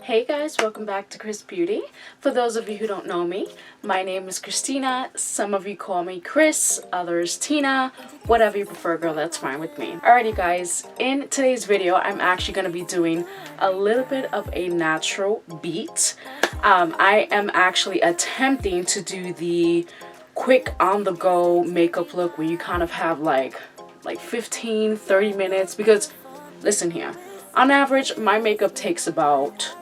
Hey guys, welcome back to Kriss Beauty. For those of you who don't know me, my name is Christina. Some of you call me Kriss, others Tina. Whatever you prefer, girl, that's fine with me. Alrighty guys, in today's video, I'm actually going to be doing a little bit of a natural beat. I am actually attempting to do the quick on-the-go makeup look where you kind of have like 15-30 minutes, because listen here, on average my makeup takes about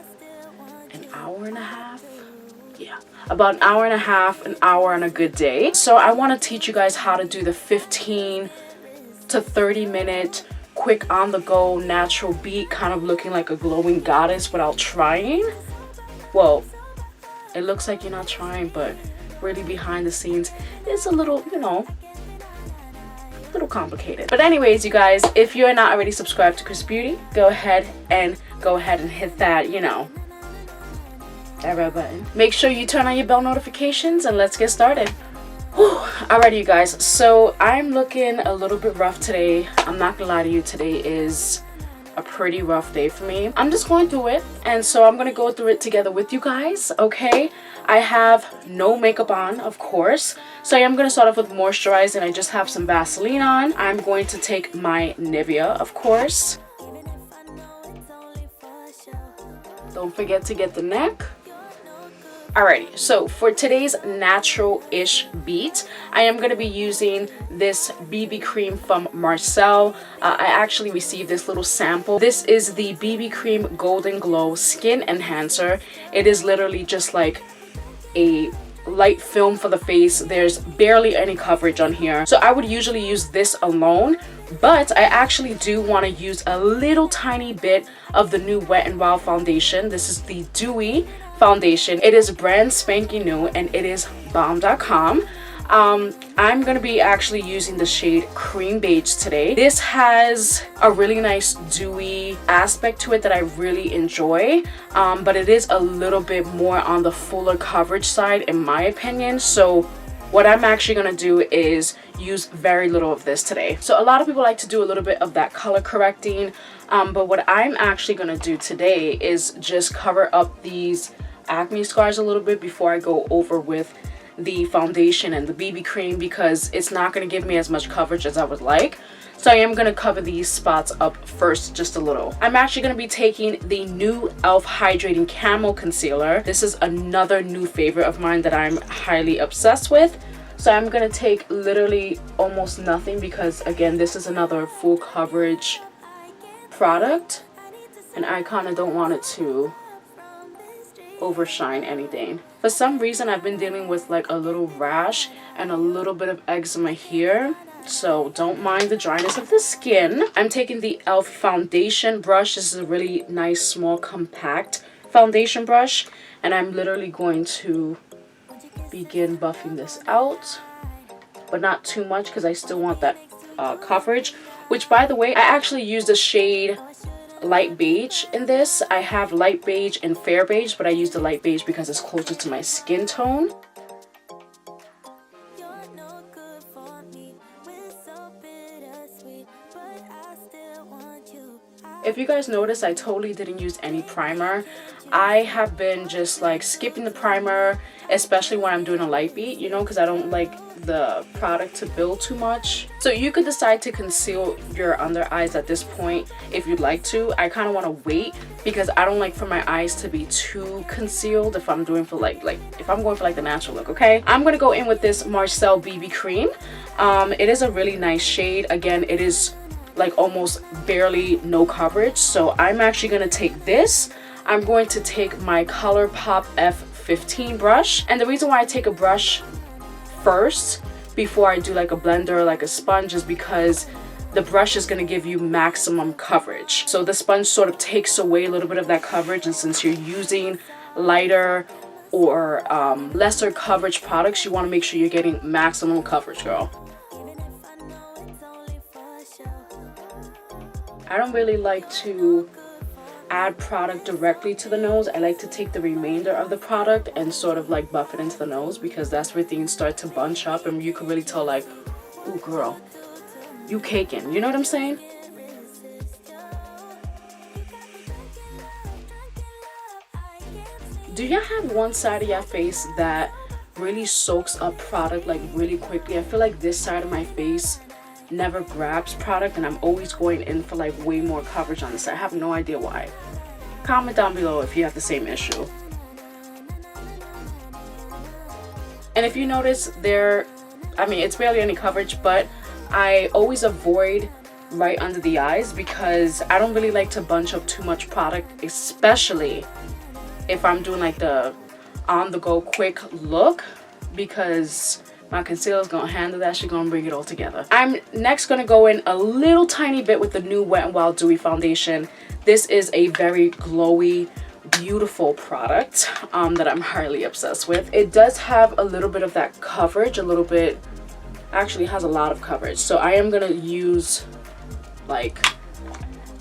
an hour and a half. Yeah, about an hour and a half, an hour on a good day. So I want to teach you guys how to do the 15 to 30 minute quick on the go natural beat, kind of looking like a glowing goddess without trying. Well, it looks like you're not trying, but really behind the scenes it's a little, you know, a little complicated. But anyways, you guys, if you're not already subscribed to Kriss Beauty, go ahead and hit that, you know, that red button. Make sure you turn on your bell notifications and let's get started. Whew. Alrighty, you guys, so I'm looking a little bit rough today. I'm not gonna lie to you, today is a pretty rough day for me. I'm just going through it, and so I'm gonna go through it together with you guys, okay? I have no makeup on, of course, so I am gonna start off with moisturizer, and I just have some Vaseline on. I'm going to take my Nivea, of course. Don't forget to get the neck. Alrighty, so for today's natural-ish beat, I am going to be using this BB cream from Marcelle. I actually received this little sample. This is the BB Cream Golden Glow Skin Enhancer. It is literally just like a light film for the face. There's barely any coverage on here. So I would usually use this alone, but I actually do want to use a little tiny bit of the new Wet n Wild foundation. This is the Dewy foundation. It is brand spanking new and it is bomb.com. I'm gonna be actually using the shade Cream Beige today. This has a really nice dewy aspect to it that I really enjoy, but it is a little bit more on the fuller coverage side in my opinion. So what I'm actually gonna do is use very little of this today. So a lot of people like to do a little bit of that color correcting, but what I'm actually gonna do today is just cover up these acne scars a little bit before I go over with the foundation and the BB cream, because it's not going to give me as much coverage as I would like. So I am going to cover these spots up first just a little. I'm actually going to be taking the new e.l.f. Hydrating Camo Concealer. This is another new favorite of mine that I'm highly obsessed with. So I'm going to take literally almost nothing, because again, this is another full coverage product and I kind of don't want it to overshine anything. For some reason I've been dealing with like a little rash and a little bit of eczema here, so don't mind the dryness of the skin. I'm taking the e.l.f. foundation brush. This is a really nice small compact foundation brush, and I'm literally going to begin buffing this out, but not too much because I still want that coverage, which by the way, I actually used the shade light beige in this. I have light beige and fair beige, but I use the light beige because it's closer to my skin tone. If you guys notice, I totally didn't use any primer. I have been just like skipping the primer, especially when I'm doing a light beat, you know, because I don't like the product to build too much. So you could decide to conceal your under eyes at this point if you'd like to. I kind of want to wait because I don't like for my eyes to be too concealed if I'm doing for like if I'm going for like the natural look. Okay, I'm gonna go in with this Marcelle BB cream. It is a really nice shade. Again, it is like almost barely no coverage, so I'm actually gonna take this. I'm going to take my Colourpop F15 brush, and the reason why I take a brush first before I do like a blender or like a sponge is because the brush is going to give you maximum coverage. So the sponge sort of takes away a little bit of that coverage, and since you're using lighter or lesser coverage products, you want to make sure you're getting maximum coverage, girl. I don't really like to add product directly to the nose. I like to take the remainder of the product and sort of like buff it into the nose, because that's where things start to bunch up and you can really tell like, ooh girl, you caking, you know what I'm saying? Do you have one side of your face that really soaks up product like really quickly? I feel like this side of my face never grabs product, and I'm always going in for like way more coverage on this side. I have no idea why. Comment down below if you have the same issue. And if you notice it's barely any coverage, but I always avoid right under the eyes because I don't really like to bunch up too much product, especially if I'm doing like the on the go quick look, because my concealer is gonna handle that. She's gonna bring it all together. I'm next gonna go in a little tiny bit with the new Wet n Wild Dewy Foundation. This is a very glowy, beautiful product that I'm highly obsessed with. It does have a little bit of that coverage, actually has a lot of coverage. So I am gonna use like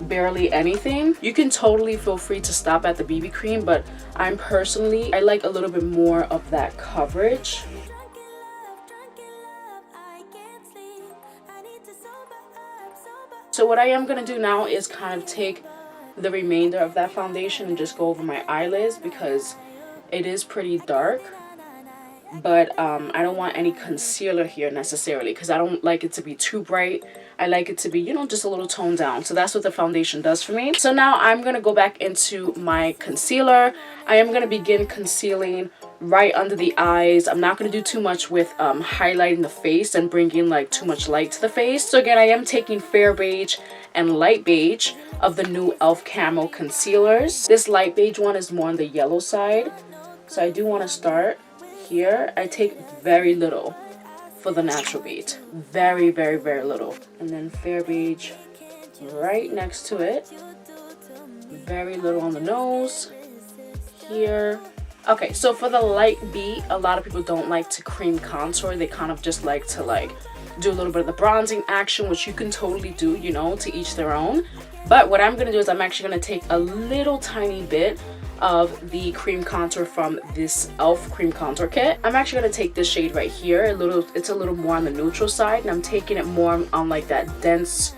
barely anything. You can totally feel free to stop at the BB cream, but I like a little bit more of that coverage. So what I am gonna do now is kind of take the remainder of that foundation and just go over my eyelids because it is pretty dark. But I don't want any concealer here necessarily because I don't like it to be too bright. I like it to be, just a little toned down. So that's what the foundation does for me. So now I'm going to go back into my concealer. I am going to begin concealing right under the eyes. I'm not going to do too much with highlighting the face and bringing like too much light to the face. So again, I am taking Fair Beige and Light Beige of the new e.l.f. Camo concealers. This Light Beige one is more on the yellow side. So I do want to start here. I take very little for the natural beat. Very, very, very little. And then Fair Beige right next to it. Very little on the nose. Here. Okay, so for the light beat, a lot of people don't like to cream contour. They kind of just like to do a little bit of the bronzing action, which you can totally do, to each their own. But what I'm going to do is I'm actually going to take a little tiny bit of the cream contour from this e.l.f. cream contour kit. I'm actually going to take this shade right here. It's a little more on the neutral side, and I'm taking it more on like that dense,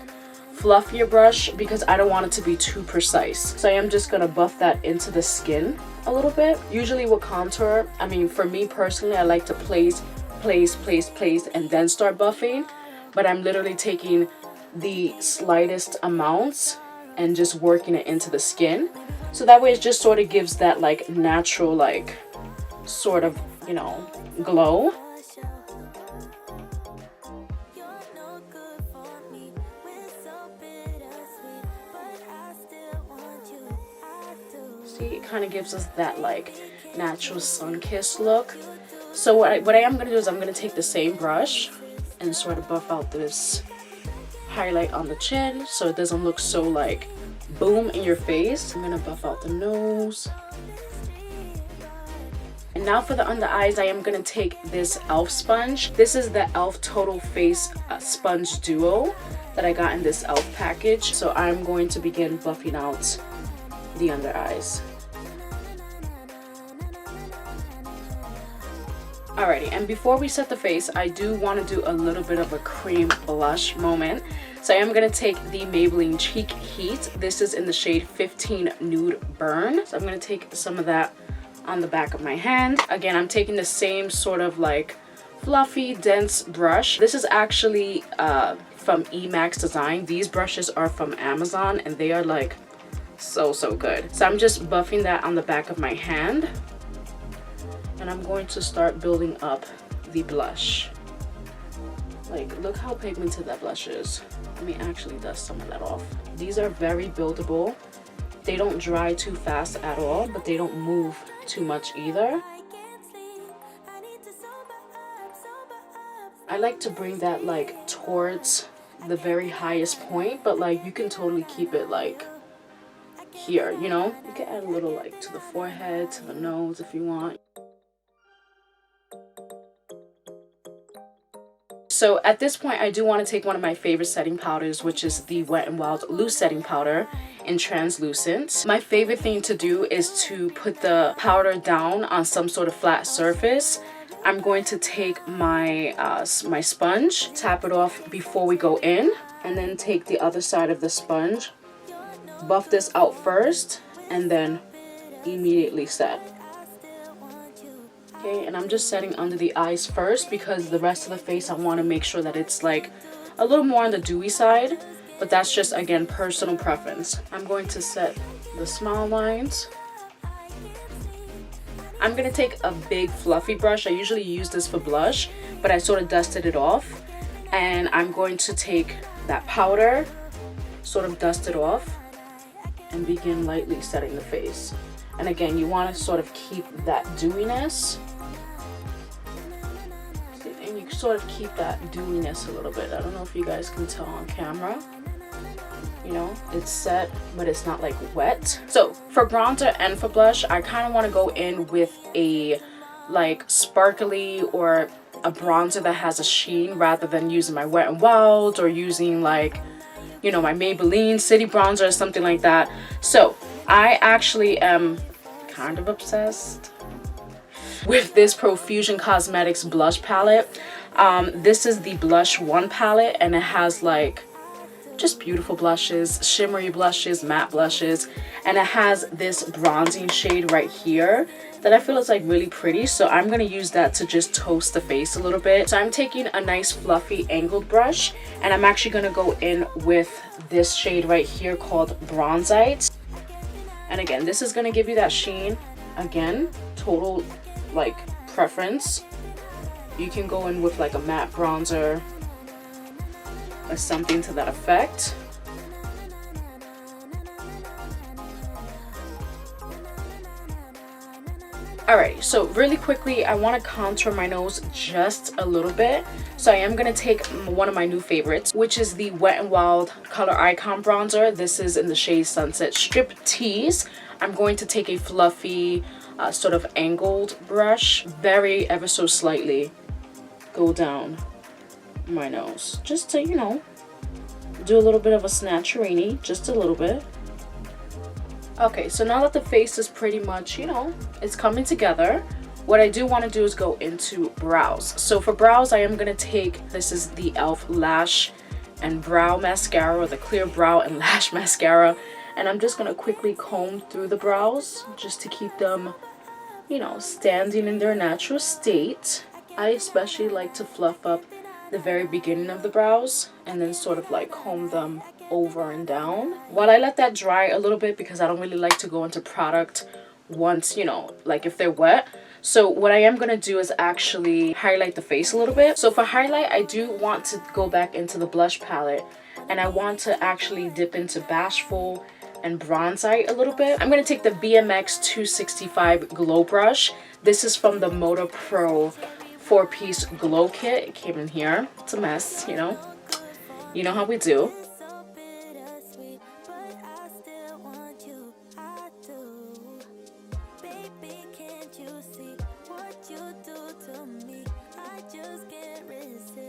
fluffier brush because I don't want it to be too precise. So I am just going to buff that into the skin a little bit. Usually with contour, for me personally, I like to place, and then start buffing. But I'm literally taking the slightest amounts and just working it into the skin. So that way it just sort of gives that like natural, like sort of, glow. See, it kind of gives us that like natural sun-kissed look. So what I am going to do is I'm going to take the same brush and sort of buff out this highlight on the chin so it doesn't look so like boom in your face. I'm gonna buff out the nose. And now for the under eyes, I am gonna take this e.l.f. sponge. This is the e.l.f. Total Face Sponge Duo that I got in this e.l.f. package. So I'm going to begin buffing out the under eyes. Alrighty, and before we set the face, I do want to do a little bit of a cream blush moment. So I am going to take the Maybelline Cheek Heat. This is in the shade 15 Nude Burn. So I'm going to take some of that on the back of my hand. Again, I'm taking the same sort of like fluffy, dense brush. This is actually from Emax Design. These brushes are from Amazon and they are like so good. So I'm just buffing that on the back of my hand. And I'm going to start building up the blush. Like, look how pigmented that blush is. Let me actually dust some of that off. These are very buildable. They don't dry too fast at all, but they don't move too much either. I like to bring that like towards the very highest point, but like you can totally keep it like here, you can add a little like to the forehead, to the nose if you want. So at this point, I do want to take one of my favorite setting powders, which is the Wet n Wild Loose Setting Powder in Translucent. My favorite thing to do is to put the powder down on some sort of flat surface. I'm going to take my my sponge, tap it off before we go in, and then take the other side of the sponge, buff this out first, and then immediately set. Okay, and I'm just setting under the eyes first because the rest of the face I want to make sure that it's like a little more on the dewy side, but that's just, again, personal preference. I'm going to set the smile lines. I'm going to take a big fluffy brush. I usually use this for blush, but I sort of dusted it off. And I'm going to take that powder, sort of dust it off, and begin lightly setting the face. And again, you want to sort of keep that dewiness. And you sort of keep that dewiness a little bit. I don't know if you guys can tell on camera. You know, it's set, but it's not like wet. So for bronzer and for blush, I kind of want to go in with a like sparkly or a bronzer that has a sheen rather than using my Wet n Wild or using like, you know, my Maybelline City Bronzer or something like that. So I actually am kind of obsessed with this Profusion Cosmetics blush palette. This is the Blush 1 palette, and it has like just beautiful blushes, shimmery blushes, matte blushes, and it has this bronzing shade right here that I feel is like really pretty. So I'm going to use that to just toast the face a little bit. So I'm taking a nice fluffy angled brush, and I'm actually going to go in with this shade right here called Bronzite. And again, this is going to give you that sheen. Again, total like preference. You can go in with like a matte bronzer or something to that effect. Alright, so really quickly, I want to contour my nose just a little bit. So I am going to take one of my new favorites, which is the Wet n Wild Color Icon Bronzer. This is in the shade Sunset Strip Tease. I'm going to take a fluffy, sort of angled brush, very ever so slightly go down my nose. Just to, you know, do a little bit of a snatcherini, just a little bit. Okay, so now that the face is pretty much, you know, it's coming together, what I do want to do is go into brows. So for brows, I am going to take, this is the e.l.f. Lash and Brow Mascara, or the Clear Brow and Lash Mascara. And I'm just going to quickly comb through the brows just to keep them, you know, standing in their natural state. I especially like to fluff up the very beginning of the brows and then sort of like comb them over and down while I let that dry a little bit, because I don't really like to go into product once, you know, like if they're wet. So what I am going to do is actually highlight the face a little bit. So for highlight, I do want to go back into the blush palette, and I want to actually dip into Bashful and Bronzite a little bit. I'm going to take the BMX 265 Glow Brush. This is from the Motor Pro 4-piece glow kit. It came in here. It's a mess, you know. You know how we do.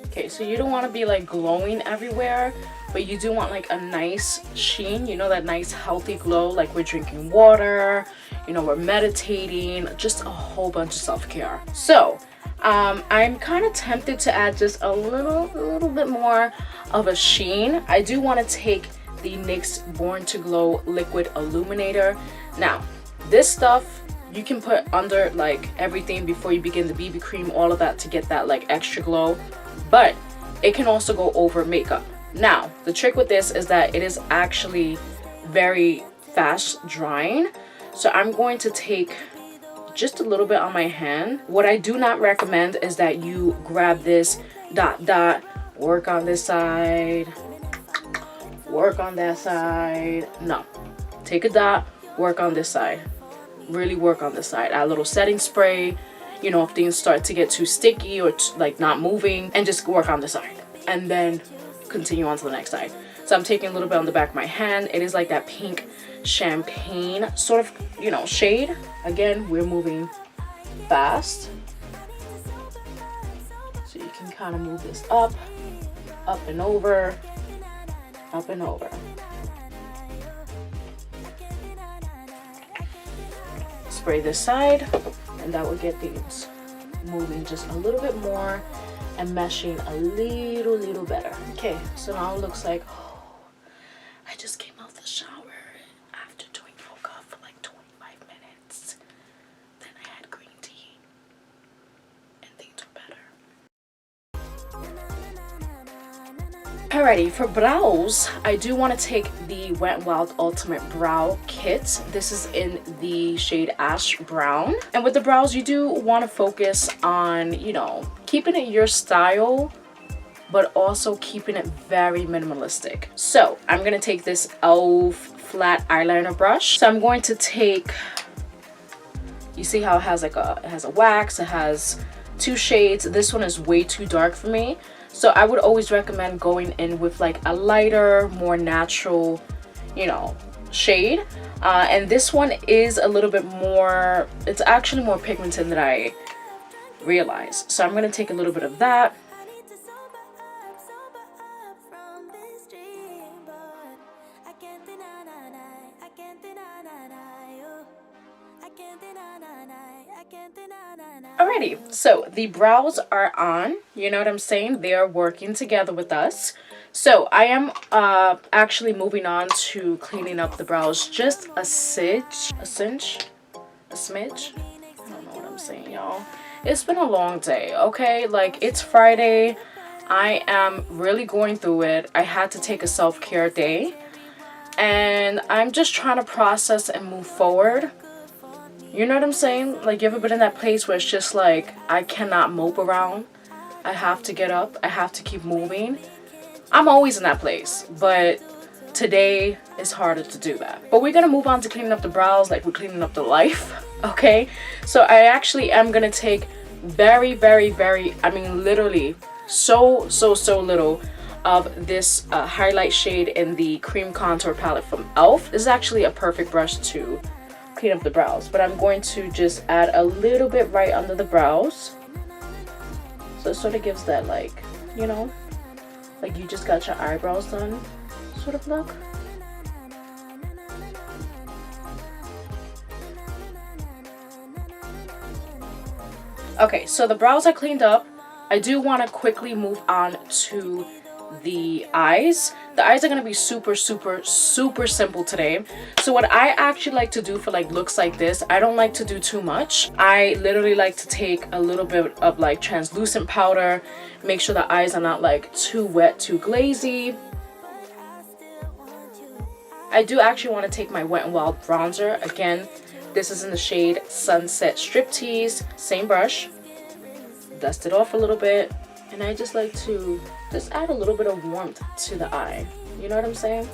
Okay, so you don't want to be like glowing everywhere, but you do want like a nice sheen, you know, that nice healthy glow, like we're drinking water, you know, we're meditating, just a whole bunch of self-care. So I'm kind of tempted to add just a little bit more of a sheen. I do want to take the NYX Born to Glow Liquid Illuminator. Now, this stuff you can put under like everything before you begin the BB cream, all of that, to get that like extra glow, but it can also go over makeup. Now, the trick with this is that it is actually very fast drying. So I'm going to take just a little bit on my hand. What I do not recommend is that you grab this dot, work on this side, work on that side. No, take a dot, work on this side, really work on this side. Add a little setting spray, you know, if things start to get too sticky or like not moving, and just work on the side and then continue on to the next side. So I'm taking a little bit on the back of my hand. It is like that pink champagne sort of, you know, shade. Again, we're moving fast, so you can kind of move this up and over, up and over. Spray this side, and that will get these moving just a little bit more and meshing a little better. Okay, so now it looks like, oh, I just came out the shower after doing yoga for like 25 minutes. Then I had green tea. Alrighty, for brows, I do want to take the Wet n Wild Ultimate Brow Kit. This is in the shade Ash Brown. And with the brows, you do want to focus on, you know, keeping it your style, but also keeping it very minimalistic. So I'm going to take this e.l.f. flat eyeliner brush. So I'm going to take, you see how it has like it has a wax, it has 2 shades. This one is way too dark for me. So I would always recommend going in with like a lighter, more natural, you know, shade. And this one is a little bit more, it's actually more pigmented than I realized. So I'm going to take a little bit of that. Alrighty, so the brows are on, you know what I'm saying? They are working together with us. So I am actually moving on to cleaning up the brows just a smidge. I don't know what I'm saying, y'all. It's been a long day, okay? Like, it's Friday. I am really going through it. I had to take a self-care day. And I'm just trying to process and move forward. You know what I'm saying? Like, you ever been in that place where it's just like, I cannot mope around. I have to get up. I have to keep moving. I'm always in that place. But today is harder to do that. But we're going to move on to cleaning up the brows like we're cleaning up the life. Okay? So I actually am going to take very, I mean, literally so little of this highlight shade in the cream contour palette from e.l.f. This is actually a perfect brush to clean up the brows, but I'm going to just add a little bit right under the brows, so it sort of gives that, like, you know, like you just got your eyebrows done sort of look. Okay, so the brows are cleaned up. I do want to quickly move on to the eyes. The eyes are going to be super simple today. So what I actually like to do for like looks like this, I don't like to do too much. I literally like to take a little bit of like translucent powder, make sure the eyes are not like too wet, too glazy. I do actually want to take my Wet n Wild bronzer. Again, this is in the shade Sunset Striptease. Same brush. Dust it off a little bit. And I just like to just add a little bit of warmth to the eye. You know what I'm saying?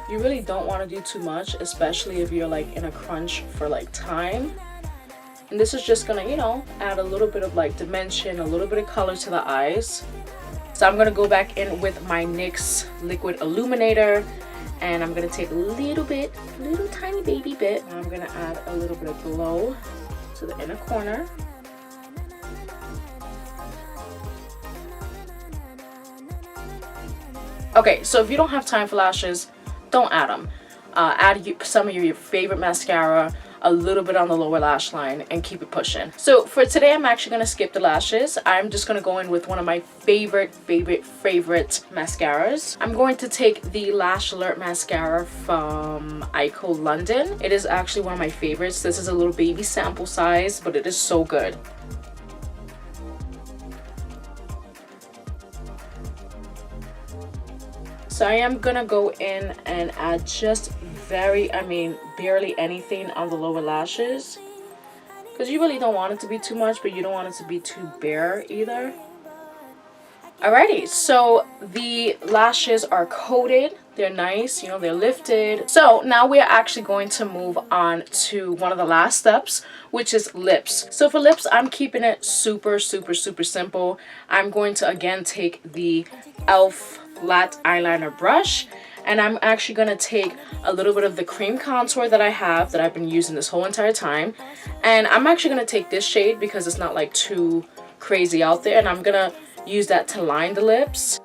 You really don't want to do too much, especially if you're like in a crunch for like time. And this is just gonna, you know, add a little bit of like dimension, a little bit of color to the eyes. So I'm gonna go back in with my NYX Liquid Illuminator, and I'm gonna take a little tiny baby bit. And I'm gonna add a little bit of glow to the inner corner. Okay, so if you don't have time for lashes, don't add them. Add some of your favorite mascara, a little bit on the lower lash line, and keep it pushing. So for today, I'm actually going to skip the lashes. I'm just going to go in with one of my favorite mascaras. I'm going to take the Lash Alert mascara from Ico London. It is actually one of my favorites. This is a little baby sample size, but it is so good. So I am gonna go in and add just barely anything on the lower lashes, because you really don't want it to be too much, but you don't want it to be too bare either. Alrighty, so the lashes are coated. They're nice, you know, they're lifted. So now we're actually going to move on to one of the last steps, which is lips. So for lips, I'm keeping it super simple. I'm going to again take the e.l.f. flat eyeliner brush, and I'm actually going to take a little bit of the cream contour that I've been using this whole entire time, and I'm actually going to take this shade because it's not like too crazy out there, and I'm going to use that to line the lips.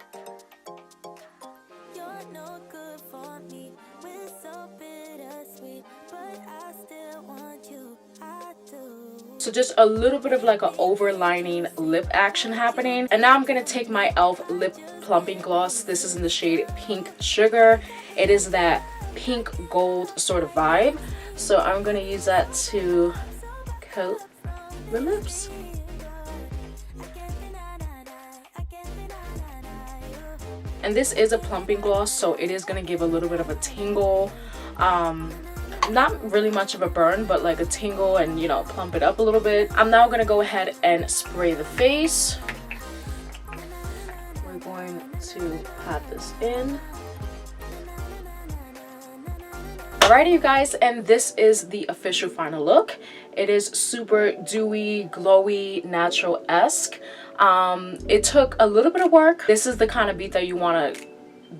So just a little bit of like an overlining lip action happening. And now I'm going to take my e.l.f. lip plumping gloss. This is in the shade Pink Sugar. It is that pink gold sort of vibe. So I'm going to use that to coat the lips. and this is a plumping gloss, so it is going to give a little bit of a tingle, not really much of a burn, but like a tingle, and you know, plump it up a little bit. I'm now going to go ahead and spray the face. We're going to pat this in. Alrighty, you guys, and this is the official final look. It is super dewy, glowy, natural-esque. It took a little bit of work. This is the kind of beat that you want to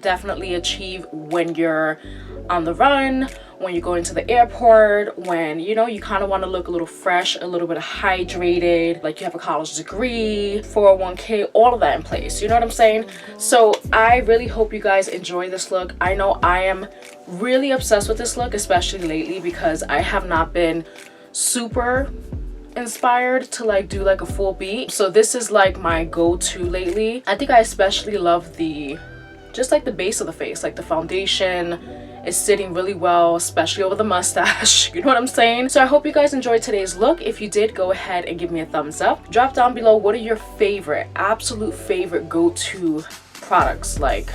definitely achieve when you're on the run, when you're going to the airport, when you know you kind of want to look a little fresh, a little bit hydrated, like you have a college degree, 401k, all of that in place, you know what I'm saying? So I really hope you guys enjoy this look. I know I am really obsessed with this look, especially lately, because I have not been super inspired to like do like a full beat. So this is like my go-to lately. I think I especially love the just like the base of the face, like the foundation is sitting really well, especially over the mustache. You know what I'm saying? So I hope you guys enjoyed today's look. If you did, go ahead and give me a thumbs up. Drop down below what are your favorite, absolute favorite go-to products. Like,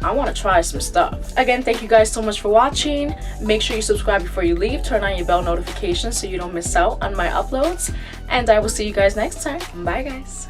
I want to try some stuff. Again, thank you guys so much for watching. Make sure you subscribe before you leave. Turn on your bell notifications so you don't miss out on my uploads. And I will see you guys next time. Bye, guys.